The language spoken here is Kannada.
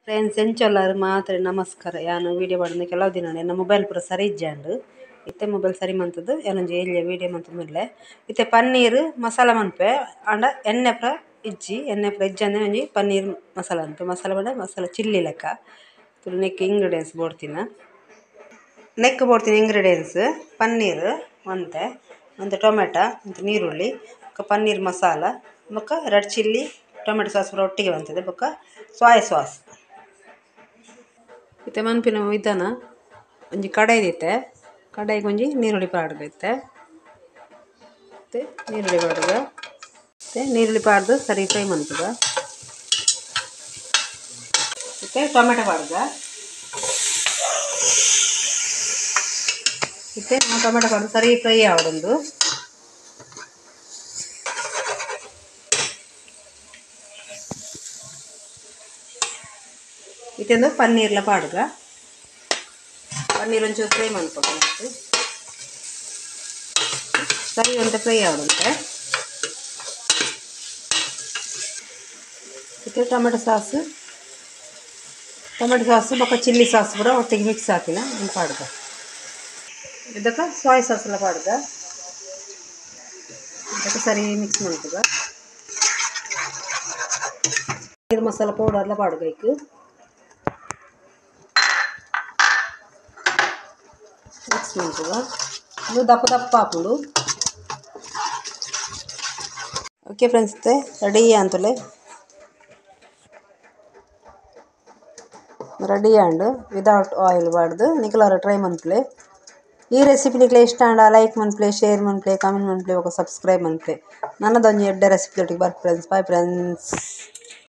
ಫ್ರೆಂಡ್ಸ್ ಎಂಚೊಲ್ಲಾರು ಮಾತ್ರ ನಮಸ್ಕಾರ. ಯಾನು ವೀಡಿಯೋ ಮಾಡಿದ ಕೆಲವು ದಿನ ನನ್ನ ಮೊಬೈಲ್ ಪೂರ ಸರಿ ಇಜ್ಜಾಂಡು ಇತ್ತೆ ಮೊಬೈಲ್ ಸರಿ ಮಂತದ್ದು ಏನೊಂಜಿ ಏಳಿಯ ವೀಡಿಯೋ ಮಂತುದಿಲ್ಲ. ಇತ್ತೆ ಪನ್ನೀರ್ ಮಸಾಲ ಮನ್ಪೆ ಆಂಡ ಎಣ್ಣೆ ಪೂರ ಇಜ್ಜಂದೆ ಒಂಜಿ ಪನ್ನೀರ್ ಮಸಾಲ ಮನ್ಪೆ. ಮಸಾಲ ಪಂಡ ಮಸಾಲ ಚಿಲ್ಲಿ ಲೆಕ್ಕ ನೆಕ್ ಇಂಗ್ರೀಡಿಯೆಂಟ್ಸ್ ಬೋಡ್ತೀನಿ ಇಂಗ್ರೀಡಿಯೆಂಟ್ಸ್ ಪನ್ನೀರ್ ಒಂತೆ ಟೊಮೆಟೊ ಮತ್ತು ನೀರುಳ್ಳಿ ಪನ್ನೀರ್ ಮಸಾಲ ಬೊಕ್ಕ ರೆಡ್ ಚಿಲ್ಲಿ ಟೊಮೆಟೊ ಸಾಸ್ ಪೂರ ಒಟ್ಟಿಗೆ ಬಂತದೆ ಬೊಕ್ಕ ಸೋಯಾ ಸಾಸ್ ಇತ್ತೆ ಮನ್ಪಿನ ವಿಧಾನ. ಒಂಜಿ ಕಡಾಯಿದಿತ್ತೆ ಕಡಾಯಿಗೆ ಒಂಜಿ ನೀರುಳ್ಳಿ ಪಾಡ್ದು ಇತ್ತೆ ಮತ್ತು ನೀರುಳ್ಳಿ ಪಾಡ್ದು ಸರಿ ಫ್ರೈ ಮನ್ಪುಗ. ಮತ್ತು ಟೊಮೆಟೊ ಪಾಡ್ದ ಇತ್ತೆ ಟೊಮೆಟೊ ಪಾಡ್ದು ಸರಿ ಫ್ರೈ ಆವಡೊಂದು. ಇತ್ತೊಂದು ಪನ್ನೀರ್ಲ ಪಾಡ್ಗ ಪನ್ನೀರ್ ಒಂಚೂರು ಫ್ರೈ ಮನ್ಪುಗ ಮತ್ತು ಸರಿ ಅಂತ ಫ್ರೈ ಆವಡುಂತೆ. ಮತ್ತು ಟೊಮೆಟೊ ಸಾಸು ಬೊಕ್ಕ ಚಿಲ್ಲಿ ಸಾಸ್ ಪೂರ ಒಟ್ಟಿಗೆ ಮಿಕ್ಸ್ ಹಾಕಿನ ಪಾಡ್ಗ. ಇದಕ್ಕೆ ಸೋಯಾ ಸಾಸ್ ಎಲ್ಲ ಪಾಡ್ಗ ಇದಕ್ಕೆ ಸರಿ ಮಿಕ್ಸ್ ಮನ್ಪುಗ. ಪನ್ನೀರ್ ಮಸಾಲ ಪೌಡರ್ಲ ಪಾಡ್ಗ ಇಕ್ಕು ಮಿಕ್ಸ್ ಮನ್ಪುಗ. ಇದು ದಪ್ಪ ಹಾಕುಂಡು. ಓಕೆ ಫ್ರೆಂಡ್ಸ್ ರೆಡಿ ಅಂತಲೇ ರೆಡಿ ಆಂಡ್ ವಿದೌಟ್ ಆಯಿಲ್ ಪಾಡ್ದು ನಿಕಲಾರ ಟ್ರೈ ಮನ್ಪ್ಲೆ. ಈ ರೆಸಿಪಿ ನಿಕ್ಲೆ ಇಷ್ಟ ಆಂಡ ಲೈಕ್ ಮನ್ಪ್ಲೆ, ಶೇರ್ ಮನ್ಪ್ಲೆ, ಕಮೆಂಟ್ ಮನ್ಪ್ಲೆ, ಸಬ್ಸ್ಕ್ರೈಬ್ ಮನ್ಪ್ಲೆ. ನನ್ನದೊಂಜಿ ಎಡ್ಡೆ ರೆಸಿಪಿ ಒಟ್ಟಿಗೆ ಬರ್ರಿ ಫ್ರೆಂಡ್ಸ್. Bye friends.